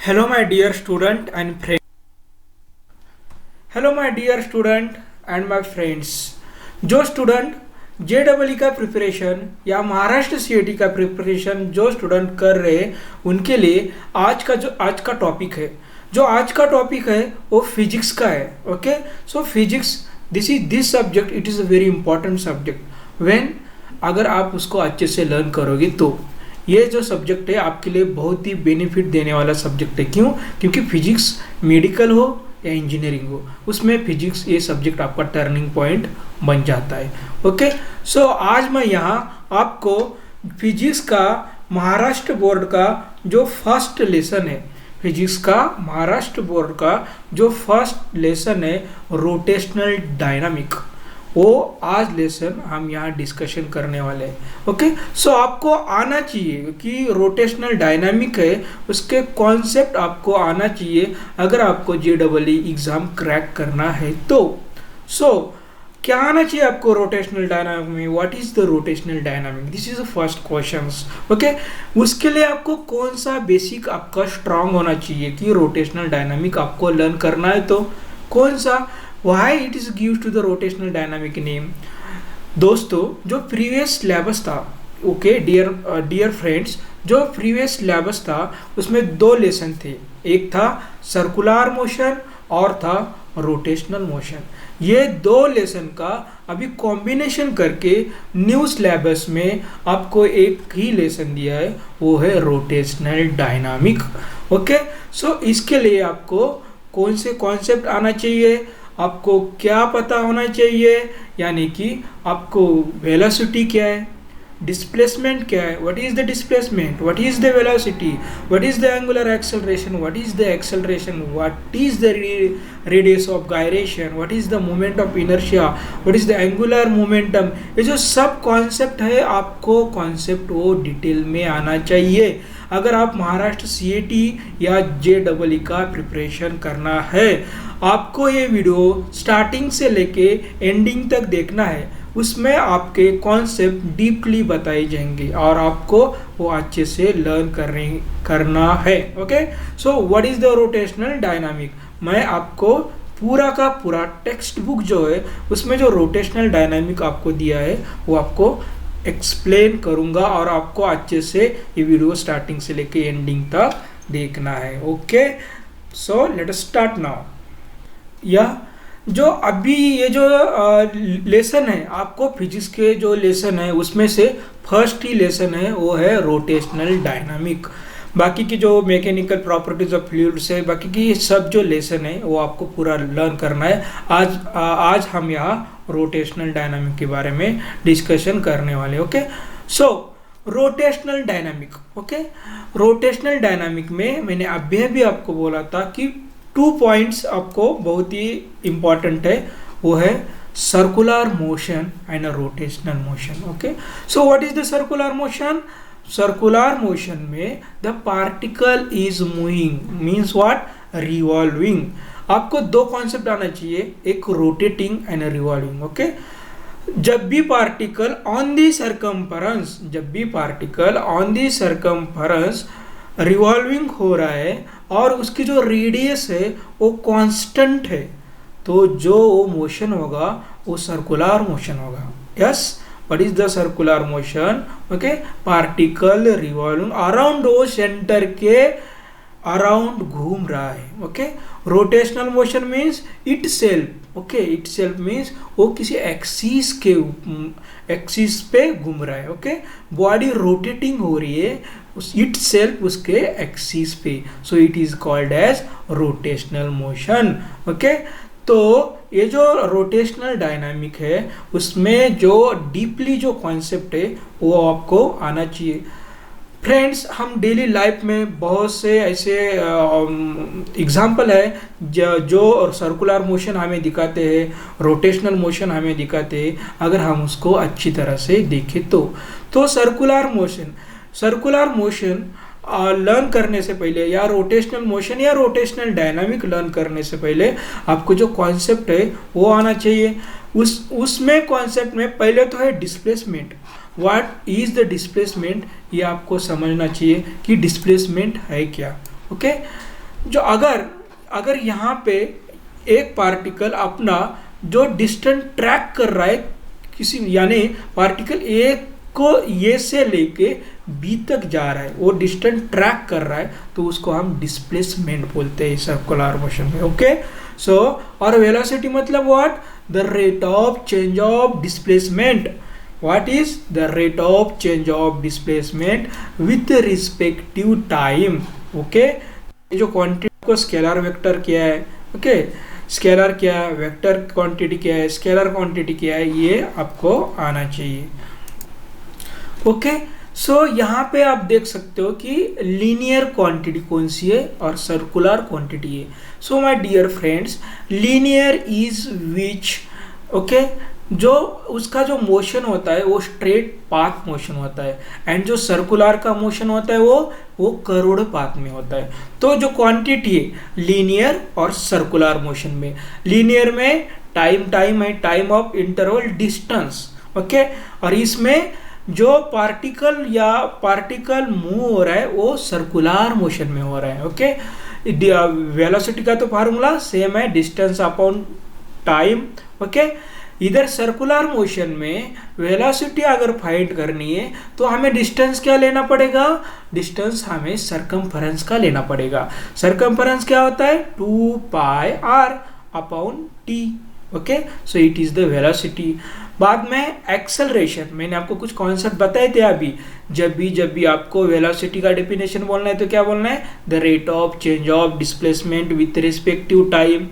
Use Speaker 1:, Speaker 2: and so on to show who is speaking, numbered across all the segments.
Speaker 1: Hello, my dear student and friend. Hello my dear student and my friends. जो student JEE का preparation या Maharashtra CET का preparation जो student कर रहे हैं उनके लिए आज का टॉपिक है वो फिजिक्स का है। Okay, so physics this subject it is a very important subject. When अगर आप उसको अच्छे से लर्न करोगे तो ये जो सब्जेक्ट है आपके लिए बहुत ही बेनिफिट देने वाला सब्जेक्ट है। क्यों? क्योंकि फिजिक्स मेडिकल हो या इंजीनियरिंग हो, उसमें फिजिक्स ये सब्जेक्ट आपका टर्निंग पॉइंट बन जाता है। ओके, सो आज मैं यहाँ आपको फिजिक्स का महाराष्ट्र बोर्ड का जो फर्स्ट लेसन है, रोटेशनल डायनामिक, वो आज लेसन हम यहाँ डिस्कशन करने वाले हैं। ओके, सो आपको आना चाहिए कि रोटेशनल डायनामिक है उसके कॉन्सेप्ट आपको आना चाहिए अगर आपको JEE एग्ज़ाम क्रैक करना है तो। क्या आना चाहिए आपको रोटेशनल डायनामिक में? What is the rotational dynamic? This is the first questions. Okay, उसके लिए आपको कौन सा बेसिक आपका स्ट्रांग होना चाहिए कि रोटेशनल डायनामिक आपको लर्न करना है तो कौन सा? Why it is gives to the rotational dynamic name? दोस्तों, जो प्रीवियस सिलेबस था, ओके डियर फ्रेंड्स, जो प्रीवियस सिलेबस था उसमें दो लेसन थे, एक था सर्कुलर मोशन और था रोटेशनल मोशन। ये दो लेसन का अभी कॉम्बिनेशन करके न्यू सिलेबस में आपको एक ही लेसन दिया है, वो है रोटेशनल डायनामिक। ओके, सो इसके लिए आपको कौन से कॉन्सेप्ट आना चाहिए, आपको क्या पता होना चाहिए, यानी कि आपको वेलोसिटी क्या है, डिस्प्लेसमेंट क्या है, what is the displacement, what is the velocity, what is the angular acceleration, what is the acceleration, what is the radius of gyration, what is the moment of inertia, what is the angular momentum. ये जो सब concept है आपको concept वो detail में आना चाहिए अगर आप महाराष्ट्र CET या JEE का प्रिपरेशन करना है। आपको ये वीडियो स्टार्टिंग से लेके एंडिंग तक देखना है, उसमें आपके कॉन्सेप्ट डीपली बताए जाएंगे और आपको वो अच्छे से लर्न करना है। Okay, so what is the rotational dynamic? मैं आपको पूरा का पूरा टेक्स्ट बुक जो है उसमें जो रोटेशनल डायनामिक आपको दिया है वो आपको एक्सप्लेन करूंगा और आपको अच्छे से ये वीडियो स्टार्टिंग से लेके एंडिंग तक देखना है। Okay, so let us start now. यह जो अभी ये जो लेसन है आपको फिजिक्स के जो लेसन है उसमें से फर्स्ट ही लेसन है वो है रोटेशनल डायनामिक। बाकी की जो मैकेनिकल प्रॉपर्टीज ऑफ फ्लूइड से बाकी की सब जो लेसन है वो आपको पूरा लर्न करना है। आज हम यहाँ रोटेशनल डायनामिक के बारे में डिस्कशन करने वाले। Okay, so rotational dynamic. Okay, rotational dynamic में मैंने अभी भी आपको बोला था कि 2 पॉइंट्स आपको बहुत ही इंपॉर्टेंट है, वो है circular motion and rotational motion. Okay, so what is the circular motion? Circular motion में the particle is moving means what? Revolving. आपको दो कॉन्सेप्ट आना चाहिए, एक रोटेटिंग एंड रिवॉल्विंग। ओके, जब भी particle on the circumference revolving हो रहा है और उसकी जो रेडियस है वो कांस्टेंट है, तो जो वो मोशन होगा वो सर्कुलर मोशन होगा। Yes, what is the circular motion? Okay, particle revolving around वो सेंटर के अराउंड घूम रहा है। Okay, rotational motion means it self. Okay, it self means वो किसी एक्सिस पे घूम रहा है। ओके, बॉडी रोटेटिंग हो रही है इट सेल्फ उसके एक्सिस पे, so it is called as rotational motion. Okay, तो ये जो रोटेशनल डायनामिक है उसमें जो डीपली जो कॉन्सेप्ट है वो आपको आना चाहिए। फ्रेंड्स, हम डेली लाइफ में बहुत से ऐसे एग्जाम्पल है जो सर्कुलर मोशन हमें दिखाते हैं, रोटेशनल मोशन हमें दिखाते हैं अगर हम उसको अच्छी तरह से देखें तो सर्कुलर मोशन लर्न करने से पहले या रोटेशनल मोशन या रोटेशनल डायनामिक लर्न करने से पहले आपको जो कॉन्सेप्ट है वो आना चाहिए। उसमें कॉन्सेप्ट में पहले तो है displacement. What is the displacement, ये आपको समझना चाहिए कि डिस्प्लेसमेंट है क्या। ओके, जो अगर अगर यहाँ पे एक पार्टिकल अपना जो डिस्टेंस ट्रैक कर रहा है किसी, यानी पार्टिकल ए को ए से लेके बी तक जा रहा है, वो डिस्टेंस ट्रैक कर रहा है, तो उसको हम डिस्प्लेसमेंट बोलते हैं सर्कुलर मोशन में। ओके, सो और वेलोसिटी मतलब what, the rate of change of displacement. What is the rate of change of displacement with respective time? Okay, जो क्वांटिटी को स्केलर वेक्टर क्या है, ओके, स्केलर क्या है, वेक्टर क्वांटिटी क्या है, स्केलर क्वांटिटी क्या है, ये आपको आना चाहिए। ओके, सो यहाँ पे आप देख सकते हो कि लीनियर क्वांटिटी कौन सी है और सर्कुलर क्वांटिटी है। So my dear friends, linear is which, okay, जो उसका जो मोशन होता है वो स्ट्रेट पाथ मोशन होता है, एंड जो सर्कुलर का मोशन होता है वो करोड़ पाथ में होता है। तो जो क्वांटिटी है लीनियर और सर्कुलर मोशन में, लीनियर में टाइम है, time of interval distance, okay, और इसमें जो पार्टिकल मूव हो रहा है वो सर्कुलर मोशन में हो रहा है। ओके, वेलोसिटी का तो फार्मूला सेम है, डिस्टेंस अपॉन टाइम। ओके, इधर सर्कुलर मोशन में वेलोसिटी अगर फाइंड करनी है तो हमें डिस्टेंस क्या लेना पड़ेगा, डिस्टेंस हमें सरकमफेरेंस का लेना पड़ेगा। सरकमफेरेंस क्या होता है, 2 πr upon t। Okay, so it is the velocity. बाद में एक्सेलरेशन, मैंने आपको कुछ कॉन्सेप्ट बताए थे अभी। जब भी आपको वेलोसिटी का डेफिनेशन बोलना है तो क्या बोलना है, the rate of change of displacement with respective time.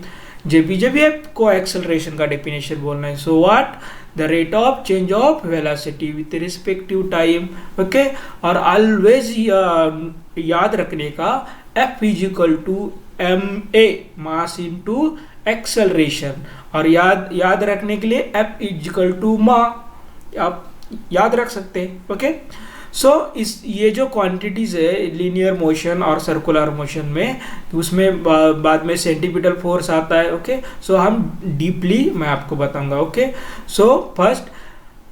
Speaker 1: जब भी आपको एक्सेलरेशन का डेफिनेशन बोलना है, so what, the rate of change of velocity with respective time. Okay, और ऑलवेज याद रखने का F is equal to ma mass into acceleration, और याद रखने के लिए F इजिकल टू मा, आप याद रख सकते हैं। ओके, सो ये जो क्वांटिटीज है लीनियर मोशन और सर्कुलर मोशन में, उसमें बाद में सेंटीपिटल फोर्स आता है। ओके, सो हम डीपली मैं आपको बताऊंगा। Okay, so first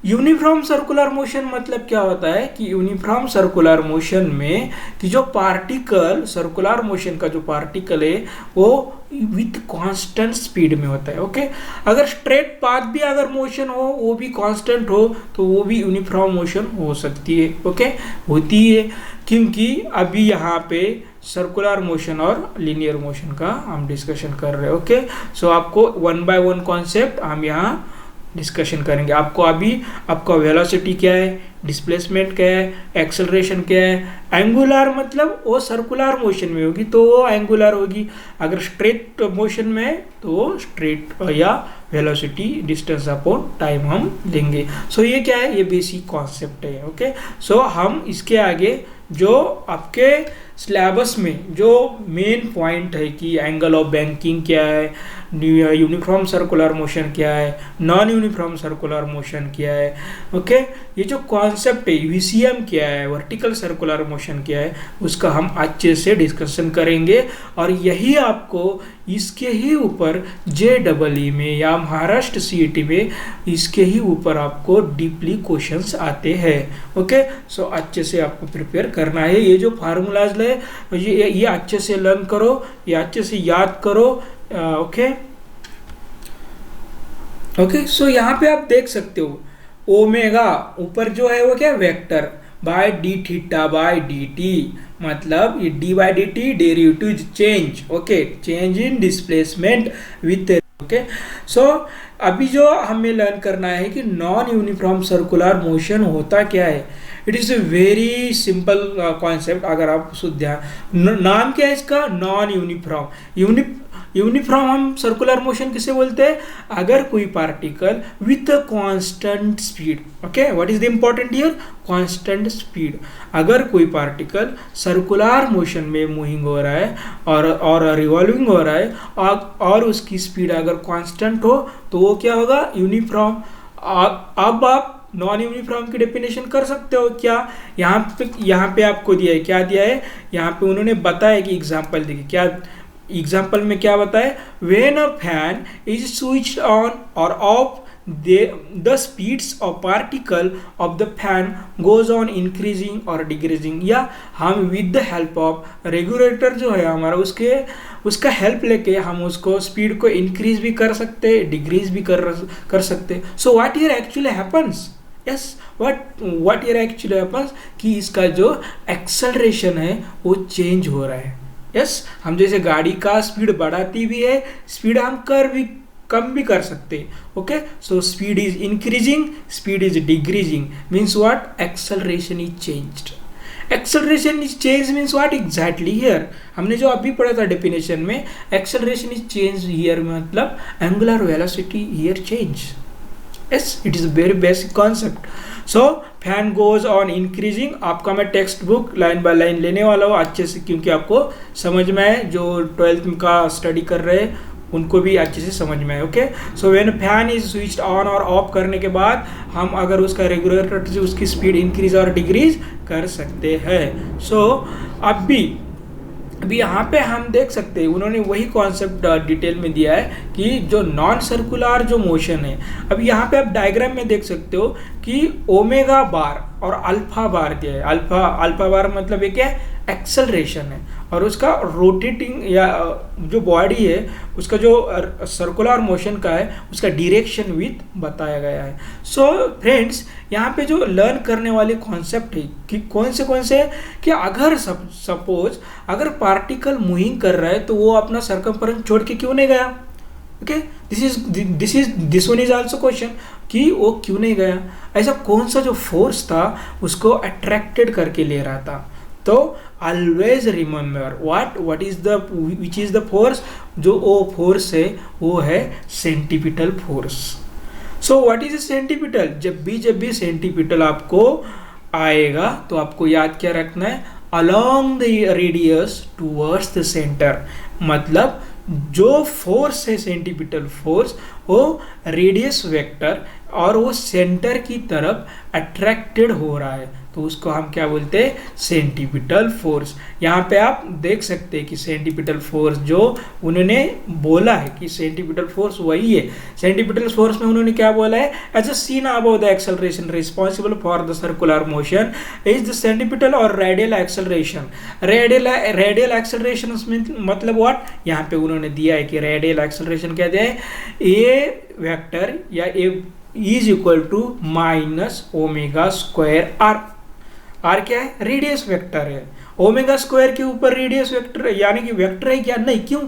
Speaker 1: uniform circular motion मतलब क्या होता है कि यूनिफॉर्म सर्कुलर मोशन में कि जो पार्टिकल, सर्कुलर मोशन का जो पार्टिकल है वो विथ कांस्टेंट स्पीड में होता है। ओके, अगर स्ट्रेट पाथ भी अगर मोशन हो वो भी कांस्टेंट हो तो वो भी यूनिफॉर्म मोशन हो सकती है। ओके, होती है, क्योंकि अभी यहाँ पे सर्कुलर मोशन और लीनियर मोशन का हम डिस्कशन कर रहे हैं। ओके, सो आपको 1 by 1 कॉन्सेप्ट हम यहाँ डिस्कशन करेंगे। आपको अभी आपका वेलोसिटी क्या है, डिस्प्लेसमेंट क्या है, एक्सेलरेशन क्या है, एंगुलर मतलब वो सर्कुलर मोशन में होगी तो वो एंगुलर होगी, अगर स्ट्रेट मोशन में तो वो स्ट्रेट या वेलोसिटी डिस्टेंस अपॉन टाइम हम लेंगे। सो ये क्या है, ये बेसिक कॉन्सेप्ट है। ओके, सो हम इसके आगे जो आपके सिलेबस में जो मेन पॉइंट है कि एंगल ऑफ बैंकिंग क्या है, यूनिफॉर्म सर्कुलर मोशन क्या है, नॉन यूनिफॉर्म सर्कुलर मोशन क्या है, ओके, ये जो कॉन्सेप्ट है वीसीएम क्या है, वर्टिकल सर्कुलर मोशन क्या है, उसका हम अच्छे से डिस्कशन करेंगे। और यही आपको इसके ही ऊपर JEE में या महाराष्ट्र CET में इसके ही ऊपर आपको डीपली क्वेश्चंस आते हैं। ओके, सो अच्छे से आपको प्रिपेयर करना है। ये जो फार्मूलाज है ये अच्छे से लर्न करो, ये अच्छे से याद करो। ओके, सो यहाँ पे आप देख सकते हो ओमेगा ऊपर जो है वो क्या, vector by d theta by d t, मतलब ये d by d t derivative change. Okay, change in displacement with. Okay, so अभी जो हमें लर्न करना है कि नॉन यूनिफॉर्म सर्कुलर मोशन होता क्या है। It is a very simple concept, अगर आप ध्यान, नाम क्या है इसका, नॉन यूनिफॉर्म। यूनिफॉर्म हम सर्कुलर मोशन किसे बोलते हैं, अगर कोई particle with a constant speed. Okay, what is the important here, constant speed. अगर कोई पार्टिकल सर्कुलर मोशन में मूविंग हो रहा है और रिवॉल्विंग हो रहा है और उसकी स्पीड अगर कांस्टेंट हो तो वो क्या होगा, यूनिफॉर्म। अब आप नॉन यूनिफॉर्म की डेफिनेशन कर सकते हो क्या, यहाँ पे आपको दिया है, क्या दिया है यहाँ पे उन्होंने बताया कि एग्जाम्पल देखिए, क्या एग्जाम्पल में क्या बताया, when a fan is switched on और off the speeds of particle of the fan goes on increasing और डिक्रीजिंग, या हम with the help of regulator जो है हमारा उसका हेल्प लेके हम उसको स्पीड को इंक्रीज भी कर सकते, डिक्रीज भी कर सकते। So what here actually happens, yes what here actually happens कि इसका जो एक्सेलरेशन है वो चेंज हो रहा है। यस हम जैसे गाड़ी का स्पीड बढ़ाती भी है, स्पीड हम कम भी कर सकते। Okay, so speed is increasing, speed is decreasing, means what, acceleration is changed. Acceleration is change means what exactly here, हमने जो अभी पढ़ा था डेफिनेशन में, एक्सेलरेशन इज चेंज हियर मतलब angular velocity here change. Yes it is very basic concept. So fan goes on increasing, आपका मैं text book line by line लेने वाला हूँ अच्छे से, क्योंकि आपको समझ में है, जो 12th का स्टडी कर रहे हैं उनको भी अच्छे से समझ में है। Okay, so when fan is switched on और ऑफ करने के बाद हम अगर उसका रेगुलेटर से उसकी स्पीड इंक्रीज और डिक्रीज कर सकते हैं। सो अभी यहाँ पे हम देख सकते हैं उन्होंने वही कॉन्सेप्ट डिटेल में दिया है कि जो नॉन सर्कुलर जो मोशन है, अब यहाँ पे आप डायग्राम में देख सकते हो कि ओमेगा बार और अल्फा बार दिया है। अल्फा बार मतलब ये क्या है, एक्सेलरेशन है, और उसका रोटेटिंग या जो बॉडी है उसका जो सर्कुलर मोशन का है उसका डायरेक्शन विथ बताया गया है। सो फ्रेंड्स यहाँ पे जो लर्न करने वाले कॉन्सेप्ट है कि कौन से कि अगर सपोज अगर पार्टिकल मूविंग कर रहा है तो वो अपना सर्कम्फरेंस छोड़ के क्यों नहीं गया। Okay, this one is also question कि वो क्यों नहीं गया, ऐसा कौन सा जो फोर्स था उसको अट्रैक्टेड करके ले रहा था। तो always remember what is the which is the force, जो वो फोर्स है वो है centripetal force. So what is centripetal, जब भी सेंटीपिटल आपको आएगा तो आपको याद क्या रखना है, along the radius towards the centre, मतलब जो फोर्स है सेंटीपिटल फोर्स वो रेडियस वेक्टर और वो सेंटर की तरफ अट्रैक्टेड हो रहा है, तो उसको हम क्या बोलते हैं, सेंटीपिटल फोर्स। यहाँ पे आप देख सकते हैं कि सेंटीपिटल फोर्स जो उन्होंने बोला है कि सेंटीपिटल फोर्स वही है। सेंटीपिटल फोर्स में उन्होंने क्या बोला है, as a seen above the acceleration responsible for the circular motion is the centripetal और रेडियल एक्सेलरेशन। रेडियल एक्सेलरेशन मतलब व्हाट, यहाँ पे उन्होंने दिया है कि रेडियल एक्सेलरेशन क्या दिया है, ए वेक्टर या a is equal to minus omega square r. R क्या है, रेडियस वेक्टर है, ओमेगा स्क्वायर के ऊपर रेडियस वेक्टर है, यानी कि वेक्टर है क्या, नहीं, क्यों,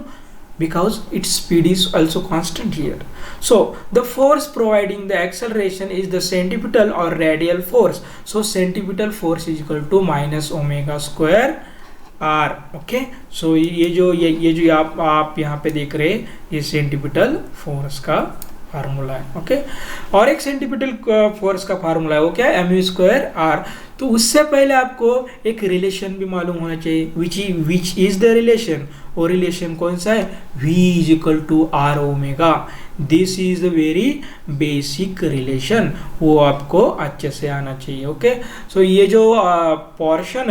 Speaker 1: because its speed is also constant here. So the force providing the acceleration is the centripetal or radial force. So centripetal force is equal to minus omega square r. Okay, so ये जो आप यहाँ पे देख रहे हैं ये centripetal force का फार्मूला है। ओके, और एक सेंटीपिटल फोर्स का फार्मूला है वो क्या है, एम स्क्वायर आर। तो उससे पहले आपको एक रिलेशन भी मालूम होना चाहिए, विच इज द रिलेशन, और रिलेशन कौन सा है, V is equal to are omega. This is the very basic relation, वो आपको अच्छे से आना चाहिए। ओके, सो ये जो पोर्शन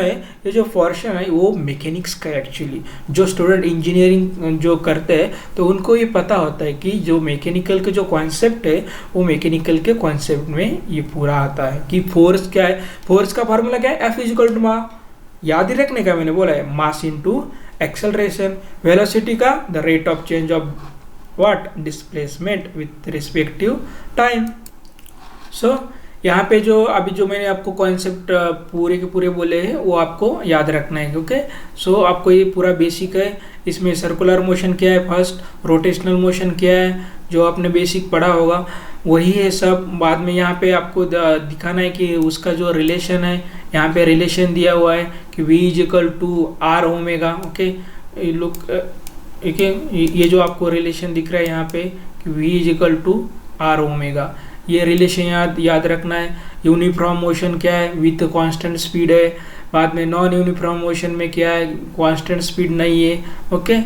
Speaker 1: है वो मैकेनिक्स का एक्चुअली, जो स्टूडेंट इंजीनियरिंग जो करते हैं तो उनको ये पता होता है कि जो मैकेनिकल के जो कॉन्सेप्ट है वो मैकेनिकल के कॉन्सेप्ट में ये पूरा आता है कि फोर्स क्या है, फोर्स का फार्मूला क्या है, F इज इक्वल टू मा, याद ही रखने का मैंने बोला है, मास इनटू एक्सेलरेशन, वेलोसिटी का the rate of change of what, displacement with respective time. So यहाँ पे जो अभी जो मैंने आपको कॉन्सेप्ट पूरे के पूरे बोले हैं वो आपको याद रखना है। ओके, सो आपको ये पूरा बेसिक है, इसमें सर्कुलर मोशन क्या है फर्स्ट, रोटेशनल मोशन क्या है जो आपने बेसिक पढ़ा होगा वही है सब। बाद में यहाँ पे आपको दिखाना है कि उसका जो रिलेशन है, यहाँ पे रिलेशन दिया हुआ है कि V is equal to are omega. Okay, ये जो आपको रिलेशन दिख रहा है यहाँ पे कि V is equal to are omega, ये रिलेशन याद रखना है। यूनिफॉर्म मोशन क्या है, विथ कांस्टेंट स्पीड है। बाद में नॉन यूनिफॉर्म मोशन में क्या है, कांस्टेंट स्पीड नहीं है। ओके,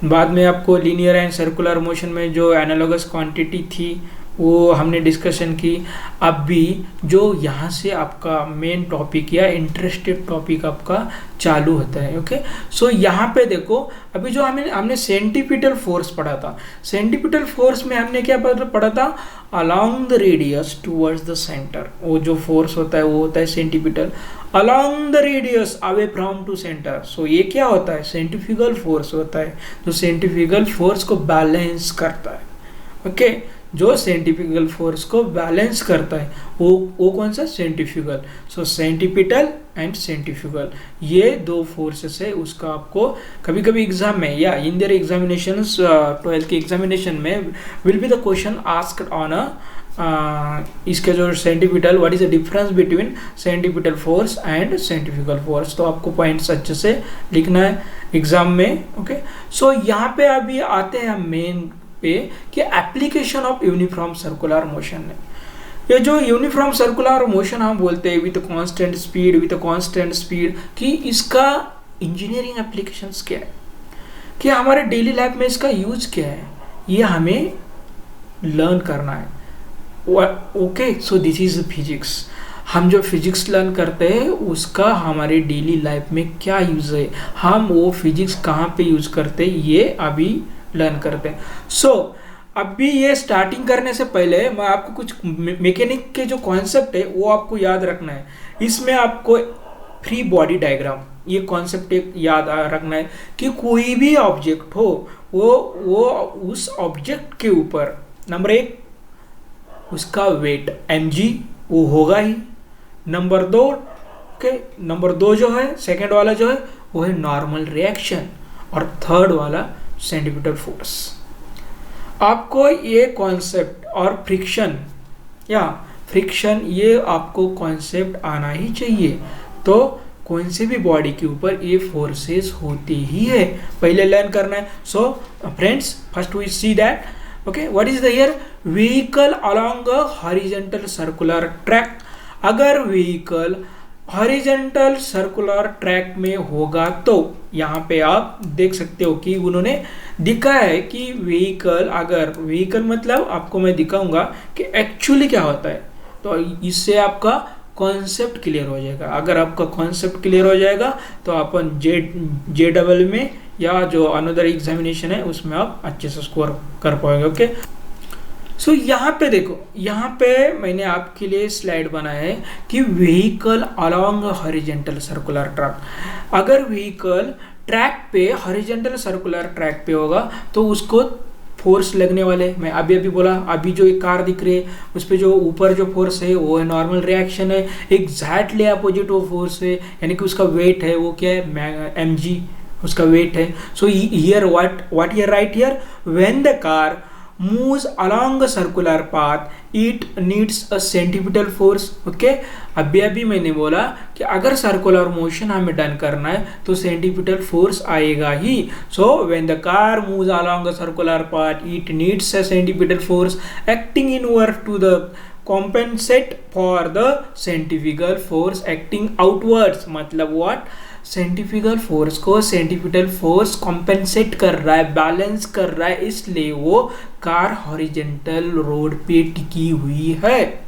Speaker 1: बाद में आपको लीनियर एंड सर्कुलर मोशन में जो एनालॉगस क्वांटिटी थी वो हमने डिस्कशन की। अब भी जो यहाँ से आपका मेन टॉपिक या इंटरेस्टेड टॉपिक आपका चालू होता है। ओके, सो यहाँ पे देखो, अभी जो हमने सेंटीपिटल फोर्स पढ़ा था, सेंटीपिटल फोर्स में हमने क्या पढ़ा था, along the radius towards the centre. वो जो फोर्स होता है वो होता है centripetal, along the radius away from to centre. So ये क्या होता है, सेंट्रीफ्यूगल फोर्स होता है, जो सेंट्रीफ्यूगल फोर्स को बैलेंस करता है। ओके, जो सेंट्रीफ्यूगल फोर्स को बैलेंस करता है वो कौन सा, centrifugal. So centripetal and centrifugal, ये दो फोर्सेस है। उसका आपको कभी कभी एग्जाम में या इन देयर एग्जामिनेशन, 12th के एग्जामिनेशन में will be the question asked on इसके जो centripetal, what is the difference between centripetal force and centrifugal force. तो आपको पॉइंट्स अच्छे से लिखना है एग्जाम में। ओके, सो यहाँ पे अभी आते हैं हम मेन पे कि application of uniform circular motion है। ये जो यूनिफॉर्म सर्कुलर मोशन हम बोलते हैं विद कांस्टेंट स्पीड, कि इसका इंजीनियरिंग एप्लीकेशंस क्या है, कि हमारे डेली लाइफ में इसका यूज क्या है, ये हमें लर्न करना है। Okay, so this is physics. हम जो फिजिक्स लर्न करते हैं उसका हमारे डेली लाइफ में क्या यूज है, हम वो फिजिक्स कहाँ पे यूज करते हैं, ये अभी लर्न करते हैं। सो अभी ये स्टार्टिंग करने से पहले मैं आपको कुछ मैकेनिक के जो कॉन्सेप्ट है वो आपको याद रखना है। इसमें आपको फ्री बॉडी डायग्राम, ये कॉन्सेप्ट एक याद रखना है कि कोई भी ऑब्जेक्ट हो वो उस ऑब्जेक्ट के ऊपर नंबर 1 उसका वेट mg वो होगा ही, नंबर 2 ओके, नंबर 2 जो है सेकेंड वाला जो है वो है नॉर्मल रिएक्शन, और थर्ड वाला सेंटीपिटल फोर्स। आपको ये कॉन्सेप्ट और फ्रिक्शन ये आपको कॉन्सेप्ट आना ही चाहिए। तो कौन से भी बॉडी के ऊपर ये फोर्सेस होती ही है, पहले लर्न करना है। So friends, first we see that okay, what is the here, vehicle along a horizontal circular track. अगर व्हीकल हॉरिजॉन्टल सर्कुलर ट्रैक में होगा तो यहाँ पे आप देख सकते हो कि उन्होंने दिखा है कि व्हीकल मतलब आपको मैं दिखाऊंगा कि एक्चुअली क्या होता है। तो इससे आपका कॉन्सेप्ट क्लियर हो जाएगा। अगर आपका कॉन्सेप्ट क्लियर हो जाएगा तो अपन JEE में या जो अनदर एग्जामिनेशन है उसमें आप अच्छे से स्कोर कर पाओगे। ओके, सो यहाँ पे देखो, यहाँ पे मैंने आपके लिए स्लाइड बनाया है कि vehicle along horizontal circular track. अगर व्हीकल ट्रैक पे हॉरिजॉन्टल सर्कुलर ट्रैक पे होगा तो उसको फोर्स लगने वाले, मैं अभी बोला, अभी जो एक कार दिख रही है उस पर जो ऊपर जो फोर्स है वो है नॉर्मल रिएक्शन है, एग्जैक्टली अपोजिट वो फोर्स है, यानी कि उसका वेट है वो क्या है, mg उसका वेट है। So here what here right here, when the car moves along a circular path it needs a centripetal force। Okay, अभी मैंने बोला कि अगर सर्कुलर मोशन हमें डन करना है तो सेंटीपिटल फोर्स आएगा ही। So when the car moves along a circular path it needs a centripetal force acting inward to the compensate for the centrifugal force acting outwards। मतलब what, सेंटीफिकल फोर्स को centripetal force compensate कर रहा है, balance कर रहा है, इसलिए वो कार हॉरिजॉन्टल रोड पे टिकी हुई है।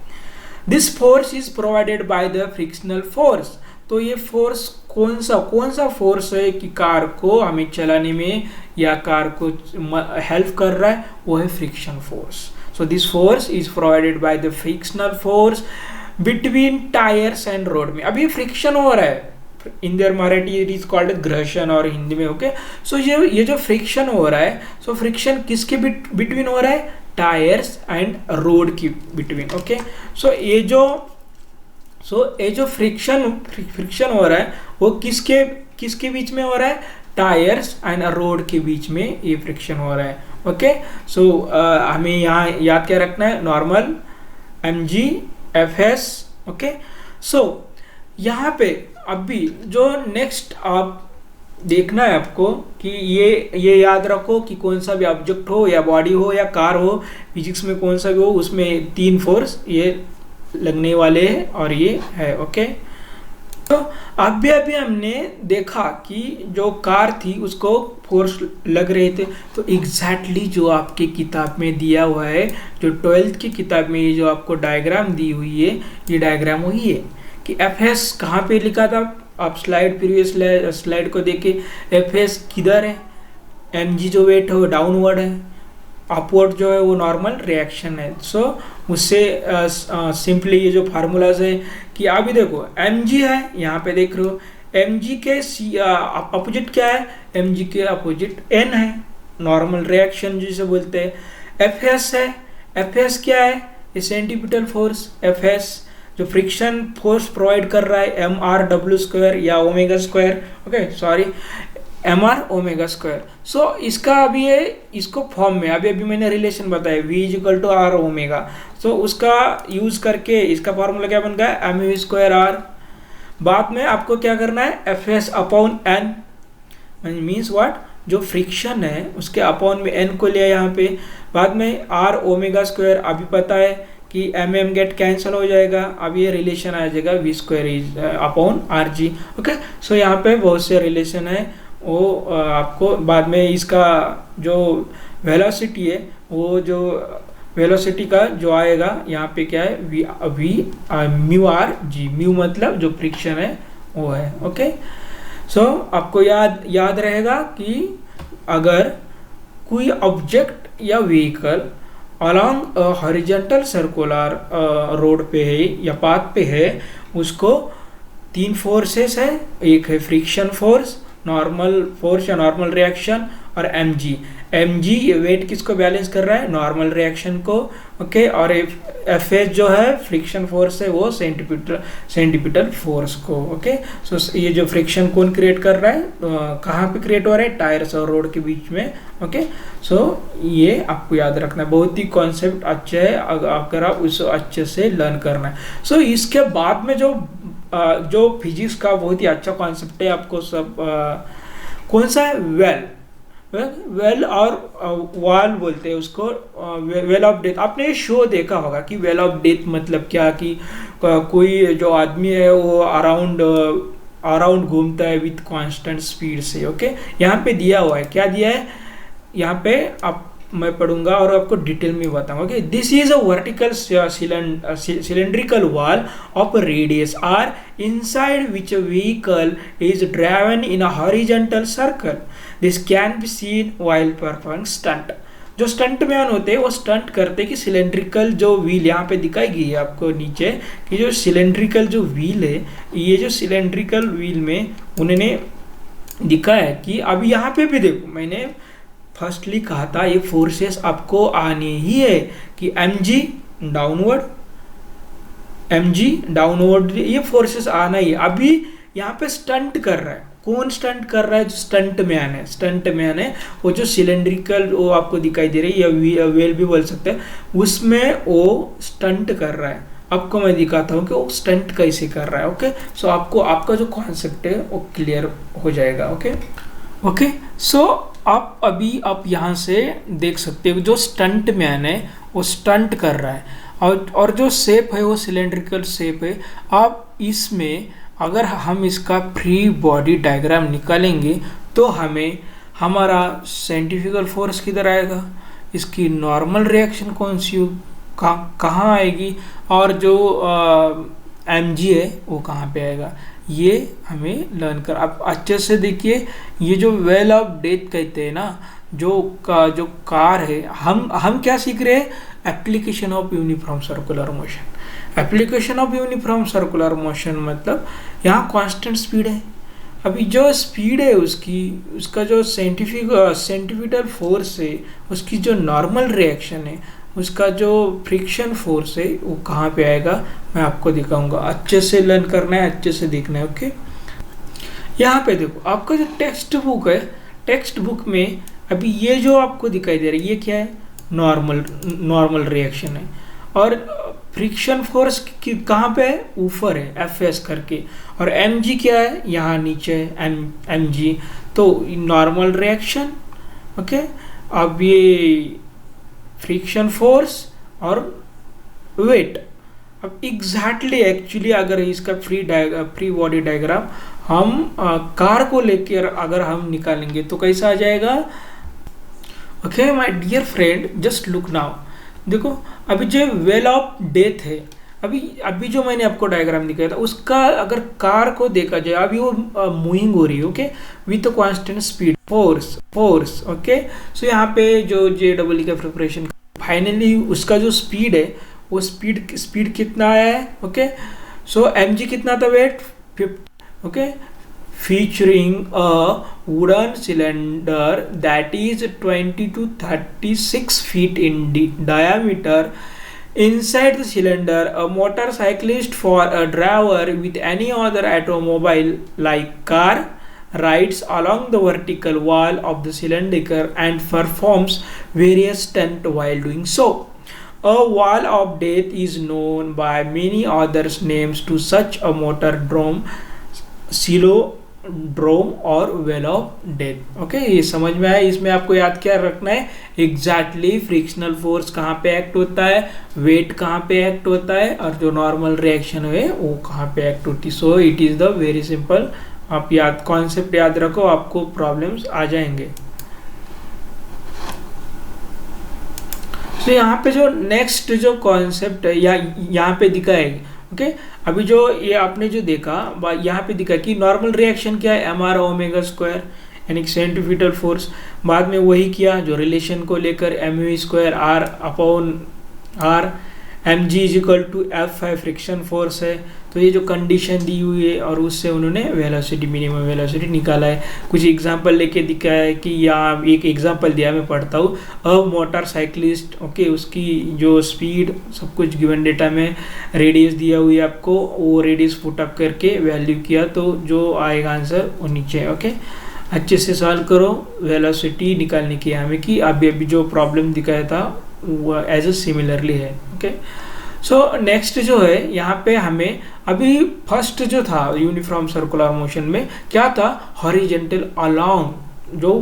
Speaker 1: This force is provided by the frictional force. तो ये फोर्स कौन सा फोर्स है कि कार को हमें चलाने में या कार को हेल्प कर रहा है, वो है friction force. So this force is provided by the frictional force between tyres and road में। अभी फ्रिक्शन हो रहा है, in their Marathi it is called घर्षण और हिंदी में। ओके, सो ये जो फ्रिक्शन हो रहा है, सो फ्रिक्शन किसके बिटवीन हो रहा है, टायर्स एंड रोड की बिटवीन। ओके, सो ये जो फ्रिक्शन हो रहा है वो किसके बीच में हो रहा है, टायर्स एंड रोड के बीच में ये फ्रिक्शन हो रहा है। ओके, सो हमें यहाँ याद क्या रखना है, normal mg fs। Okay, so यहाँ पे अभी जो नेक्स्ट आप देखना है आपको कि ये याद रखो कि कौन सा भी ऑब्जेक्ट हो या बॉडी हो या कार हो, फिजिक्स में कौन सा भी हो, उसमें 3 फोर्स ये लगने वाले हैं और ये है। ओके, तो अभी अभी हमने देखा कि जो कार थी उसको फोर्स लग रहे थे, तो एग्जैक्टली जो आपके किताब में दिया हुआ है, जो 12th की किताब में ये जो आपको डायग्राम दी हुई है, ये डायग्राम वही है कि एफ एस कहाँ पे लिखा था। आप प्रीवियस स्लाइड को देखे, एफ एस किधर है, एम जी जो वेट है वो डाउनवर्ड है, अपवर्ड जो है वो नॉर्मल रिएक्शन है। सो उससे सिंपली ये जो फार्मूलाज है कि अभी देखो एम जी है, यहाँ पे देख रहे हो एम जी के अपोजिट क्या है, एम जी के अपोजिट एन है, नॉर्मल रिएक्शन जिसे बोलते हैं। एफ एस है, एफ एस क्या है, ये सेंटीपिटल फोर्स, एफ एस जो फ्रिक्शन फोर्स प्रोवाइड कर रहा है, एम आर डब्ल्यू स्क्वायर या omega square, okay sorry m r omega square. So इसका अभी ये इसको फॉर्म में अभी अभी मैंने रिलेशन बताया v equal to are omega, so उसका यूज करके इसका फॉर्मूला क्या बन गया, एम यू स्क्वायर आर। बाद में आपको क्या करना है, F S upon N, means what, जो फ्रिक्शन है उसके अपॉन में एन को लिया यहाँ पे। बाद में आर ओमेगा स्क्वायर, अभी पता है कि एम एम गेट कैंसिल हो जाएगा, अब ये रिलेशन आ जाएगा v square is upon r g. Okay, so यहाँ पे बहुत से रिलेशन है, वो आपको बाद में इसका जो वेलोसिटी है, वो जो वेलोसिटी का जो आएगा यहाँ पे क्या है, V mu R G, mu मतलब जो फ्रिक्शन है वो है। ओके, सो आपको याद रहेगा कि अगर कोई ऑब्जेक्ट या vehicle along horizontal circular road पे है या पाथ पे है, उसको 3 फोर्सेस है, एक है फ्रिक्शन फोर्स, नॉर्मल फोर्स या नॉर्मल रिएक्शन, और एम जी ये वेट किसको बैलेंस कर रहा है, नॉर्मल रिएक्शन को। ओके, और एफ एस जो है फ्रिक्शन फोर्स है वो सेंटीपिटल फोर्स को। ओके, सो ये जो फ्रिक्शन कौन क्रिएट कर रहा है, कहाँ पे क्रिएट हो रहा है, टायर्स और रोड के बीच में। ओके, सो ये आपको याद रखना है, बहुत ही कॉन्सेप्ट अच्छा है अगर आप उसे अच्छे से लर्न करना है। सो इसके बाद में जो फिजिक्स का बहुत ही अच्छा कॉन्सेप्ट है आपको सब कौन सा है, वेल और वॉल बोलते हैं उसको, वेल ऑफ डेथ। आपने ये शो देखा होगा कि वेल ऑफ डेथ मतलब क्या, कि कोई जो आदमी है वो अराउंड घूमता है विथ कांस्टेंट स्पीड से। ओके, यहाँ पे दिया हुआ है, क्या दिया है यहाँ पे, आप मैं पढ़ूंगा और आपको डिटेल में बताऊंगा। Okay, this is a vertical cylindrical wall of radius r inside which a vehicle is driven in a horizontal circle. This can be seen while performing stunt. जो स्टंट मैन होते हैं वो स्टंट करते कि cylindrical जो wheel यहाँ पे दिखाई गई है आपको नीचे, कि जो सिलेंड्रिकल जो व्हील है, ये जो सिलेंड्रिकल व्हील में उन्होंने दिखाया है कि अभी यहाँ पे भी देखो, मैंने फर्स्टली कहा था ये फोर्सेस आपको आने ही है कि एम जी डाउनवर्ड ये फोर्सेस आना ही है। अभी यहाँ पे स्टंट कर रहा है, कौन स्टंट कर रहा है, जो स्टंट मैन है वो जो सिलेंड्रिकल वो आपको दिखाई दे रही है, या वेल भी बोल सकते हैं, उसमें वो स्टंट कर रहा है। आपको मैं दिखाता हूँ कि वो स्टंट कैसे कर रहा है। ओके, सो आपको आपका जो कॉन्सेप्ट है वो क्लियर हो जाएगा। ओके, सो आप यहाँ से देख सकते हो जो स्टंट मैन है वो स्टंट कर रहा है, और जो शेप है वो सिलेंड्रिकल शेप है। अब इसमें अगर हम इसका फ्री बॉडी डायग्राम निकालेंगे तो हमें हमारा सेंट्रीफ्यूगल फोर्स किधर आएगा, इसकी नॉर्मल रिएक्शन कौन सी कहाँ आएगी, और जो एम जी है वो कहाँ पे आएगा, ये हमें लर्न कर। आप अच्छे से देखिए, ये जो वेल ऑफ डेथ कहते हैं ना, जो कार है, हम क्या सीख रहे हैं, application of uniform circular motion. Application of uniform circular motion मतलब यहाँ कांस्टेंट स्पीड है, अभी जो स्पीड है उसका जो सेंटीपिटल फोर्स है, उसकी जो नॉर्मल रिएक्शन है, उसका जो फ्रिक्शन फोर्स है वो कहाँ पे आएगा, मैं आपको दिखाऊंगा। अच्छे से लर्न करना है, अच्छे से देखना है। ओके, यहाँ पे देखो आपका जो टेक्स्ट बुक है, टेक्स्ट बुक में अभी ये जो आपको दिखाई दे रहा है ये क्या है, नॉर्मल रिएक्शन है, और फ्रिक्शन फोर्स कहाँ पे है, ऊपर है, एफ एस करके, और एम जी क्या है, यहाँ नीचे है, एम जी, तो नॉर्मल रिएक्शन। ओके, अब ये फ्रिक्शन फोर्स और वेट, अब एग्जैक्टली एक्चुअली अगर इसका फ्री बॉडी डायग्राम हम कार को लेकर अगर हम निकालेंगे तो कैसा आ जाएगा। Okay my dear friend, just look now. देखो अभी जो वेल ऑफ डेथ है, अभी अभी जो मैंने आपको डायग्राम दिखाया था उसका अगर कार को देखा जाए, अभी वो मूविंग हो रही है, okay, with constant speed, force, okay. So यहाँ पे जो JEE का प्रिपरेशन, फाइनली उसका जो स्पीड है वो स्पीड कितना आया है, ओके। सो mg कितना था, weight 50, okay, featuring a wooden cylinder that is 20 to 36 feet in diameter. Inside the cylinder, a motorcyclist or a driver with any other automobile like car rides along the vertical wall of the cylinder and performs various stunts while doing so. A wall of death is known by many other names to such a motordrome, सिलोड्रोम और well of death. Okay, ये समझ में आया। इसमें आपको याद क्या रखना है, एग्जैक्टली फ्रिक्शनल फोर्स कहाँ पे एक्ट होता है, वेट कहाँ पे एक्ट होता है, और जो नॉर्मल रिएक्शन है वो कहाँ पे एक्ट होती है। सो it is the very simple, आप कॉन्सेप्ट याद रखो, आपको प्रॉब्लम्स आ जाएंगे। तो यहाँ पे जो नेक्स्ट जो कॉन्सेप्ट है या यहाँ पे दिखा है, ओके, अभी जो ये आपने जो देखा यहाँ पे दिखा कि नॉर्मल रिएक्शन क्या है, mr ओमेगा स्क्वायर यानी सेंट्रीफ्यूगल फोर्स। बाद में वही किया जो रिलेशन को लेकर mu square r upon r, mg is equal to F है, फ्रिक्शन फोर्स है। तो ये जो कंडीशन दी हुई है और उससे उन्होंने वेलोसिटी, मिनिमम वेलोसिटी निकाला है। कुछ एग्जांपल लेके दिखाया है कि यहाँ एक एग्जांपल दिया, मैं पढ़ता हूँ। अ मोटरसाइकिलिस्ट, ओके, उसकी जो स्पीड सब कुछ गिवन डेटा में, रेडियस दिया हुई है आपको, वो रेडियस पुट अप करके वैल्यू किया तो जो आएगा आंसर वो नीचे। ओके, अच्छे से सॉल्व करो, वेलोसिटी निकालने की हमें कि अभी जो प्रॉब्लम दिखाया था वो एज ए सिमिलरली है। ओके, सो नेक्स्ट जो है यहाँ पे हमें अभी फर्स्ट जो था यूनिफॉर्म सर्कुलर मोशन में क्या था, हॉरिजेंटल अलोंग, जो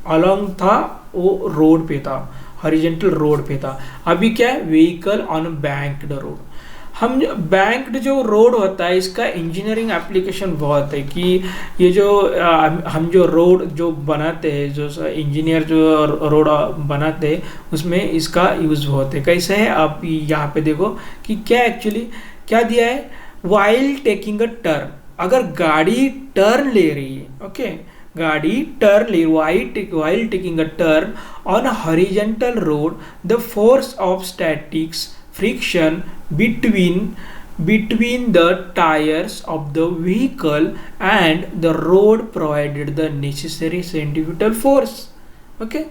Speaker 1: अलोंग था वो रोड पे था, हॉरिजेंटल रोड पे था। अभी क्या है, व्हीकल ऑन बैंक्ड रोड। हम बैंक्ड जो रोड होता है इसका इंजीनियरिंग एप्लीकेशन बहुत है कि ये जो हम जो रोड जो बनाते हैं, जो इंजीनियर जो रोड बनाते हैं उसमें इसका यूज़ बहुत है। कैसे है, आप यहाँ पे देखो कि क्या एक्चुअली क्या दिया है, वाइल टेकिंग अ टर्न, अगर गाड़ी टर्न ले रही है, ओके, गाड़ी टर्न ले while taking a turn on a horizontal road, the force of statics friction between the tires of the vehicle and the road provided the necessary centrifugal force। Okay,